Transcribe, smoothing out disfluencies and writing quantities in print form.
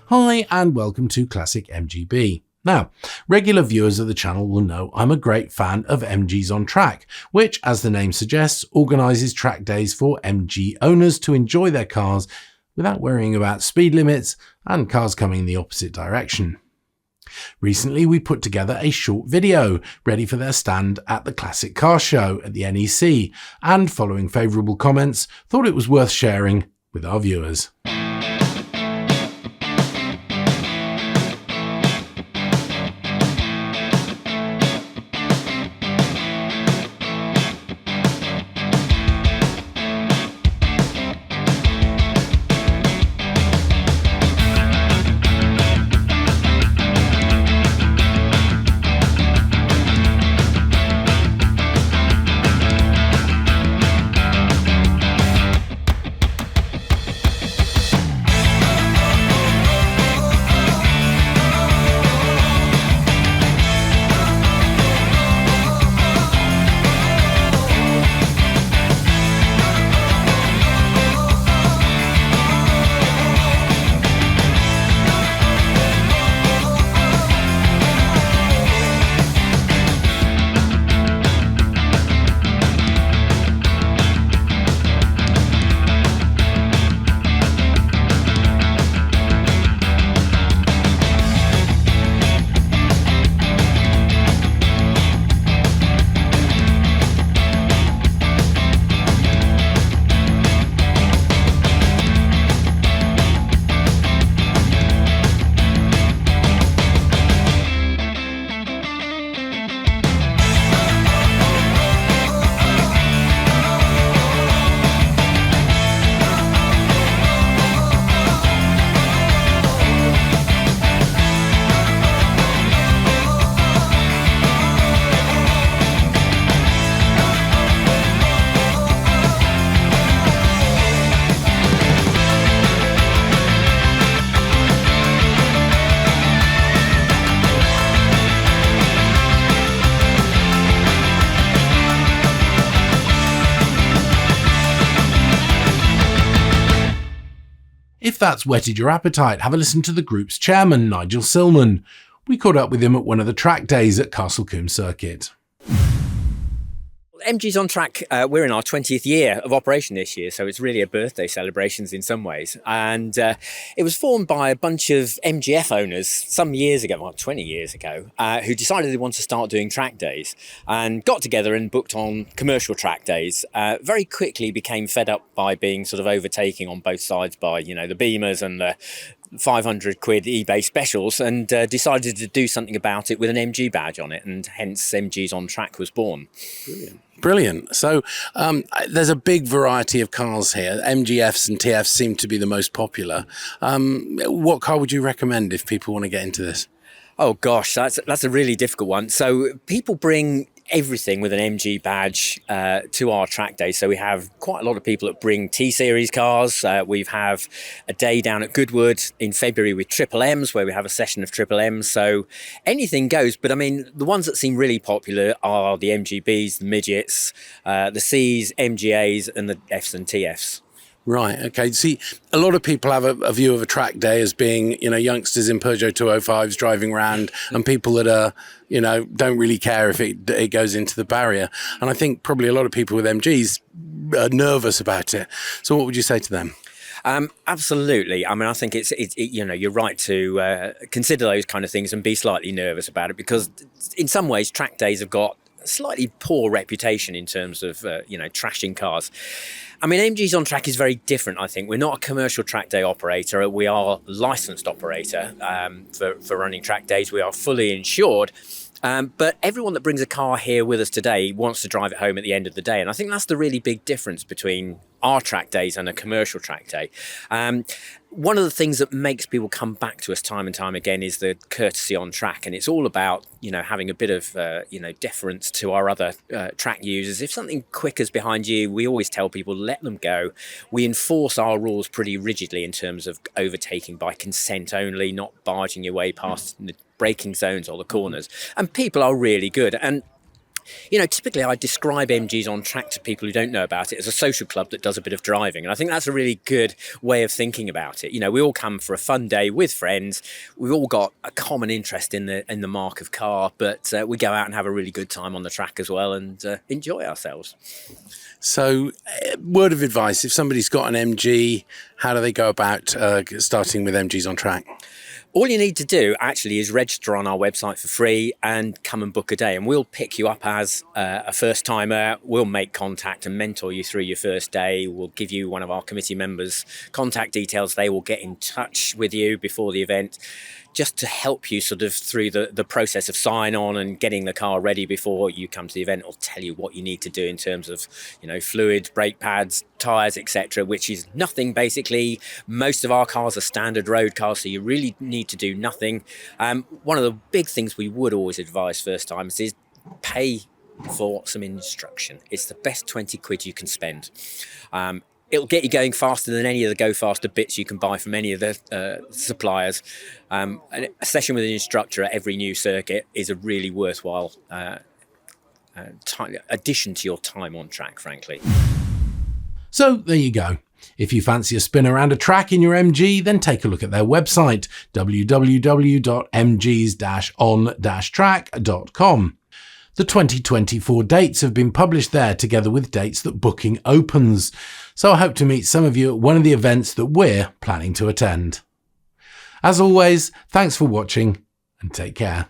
Hi and welcome to Classic MGB. Now, regular viewers of the channel will know I'm a great fan of MGs on Track, which, as the name suggests, organises track days for MG owners to enjoy their cars without worrying about speed limits and cars coming in the opposite direction. Recently, we put together a short video ready for their stand at the Classic Car Show at the NEC, and following favourable comments, thought it was worth sharing with our viewers. If that's whetted your appetite, have a listen to the group's chairman, Nigel Silman. We caught up with him at one of the track days at Castle Combe Circuit. MGs on Track, we're in our 20th year of operation this year, so it's really a birthday celebrations in some ways. And it was formed by a bunch of MGF owners some years ago, well, 20 years ago, who decided they wanted to start doing track days and got together and booked on commercial track days. Very quickly became fed up by being sort of overtaking on both sides by, the Beamers and the 500 quid eBay specials, and decided to do something about it with an MG badge on it, and hence MGs on Track was born. Brilliant. So there's a big variety of cars here. MGFs and TFs seem to be the most popular. What car would you recommend if people want to get into this? Oh gosh, that's a really difficult one. So people bring everything with an MG badge to our track day. So we have quite a lot of people that bring T-Series cars. We have a day down at Goodwood in February with Triple M's, where we have a session of Triple M's. So anything goes. But I mean, the ones that seem really popular are the MGBs, the midgets, the C's, MGAs, and the F's and TFs. Right. Okay. See, a lot of people have a view of a track day as being, youngsters in Peugeot 205s driving around, and people that are, don't really care if it goes into the barrier. And I think probably a lot of people with MGs are nervous about it. So what would you say to them? Absolutely. I mean, I think it's you're right to consider those kind of things and be slightly nervous about it, because in some ways track days have got a slightly poor reputation in terms of trashing cars. I mean, MGs on Track is very different, I think. We're not a commercial track day operator. We are a licensed operator for running track days. We are fully insured. But everyone that brings a car here with us today wants to drive it home at the end of the day. And I think that's the really big difference between our track days and a commercial track day. One of the things that makes people come back to us time and time again is the courtesy on track. And it's all about, having a bit of, deference to our other track users. If something quick is behind you, we always tell people, let them go. We enforce our rules pretty rigidly in terms of overtaking by consent only, not barging your way past the braking zones or the corners. And people are really good. And Typically I describe MGs on Track to people who don't know about it as a social club that does a bit of driving. And I think that's a really good way of thinking about it. We all come for a fun day with friends. We've all got a common interest in the mark of car, but we go out and have a really good time on the track as well and enjoy ourselves. So, word of advice, if somebody's got an MG, how do they go about starting with MGs on Track? All you need to do actually is register on our website for free and come and book a day, and we'll pick you up as a first timer. We'll make contact and mentor you through your first day. We'll give you one of our committee members' contact details. They will get in touch with you before the event, just to help you sort of through the process of sign on and getting the car ready before you come to the event, or tell you what you need to do in terms of, fluids, brake pads, tyres, etc., which is nothing basically. Most of our cars are standard road cars, so you really need to do nothing. One of the big things we would always advise first timers is pay for some instruction. It's the best 20 quid you can spend. It'll get you going faster than any of the go faster bits you can buy from any of the suppliers. A session with an instructor at every new circuit is a really worthwhile addition to your time on track, frankly. So there you go. If you fancy a spin around a track in your MG, then take a look at their website, www.mgs-on-track.com. The 2024 dates have been published there, together with dates that booking opens. So I hope to meet some of you at one of the events that we're planning to attend. As always, thanks for watching and take care.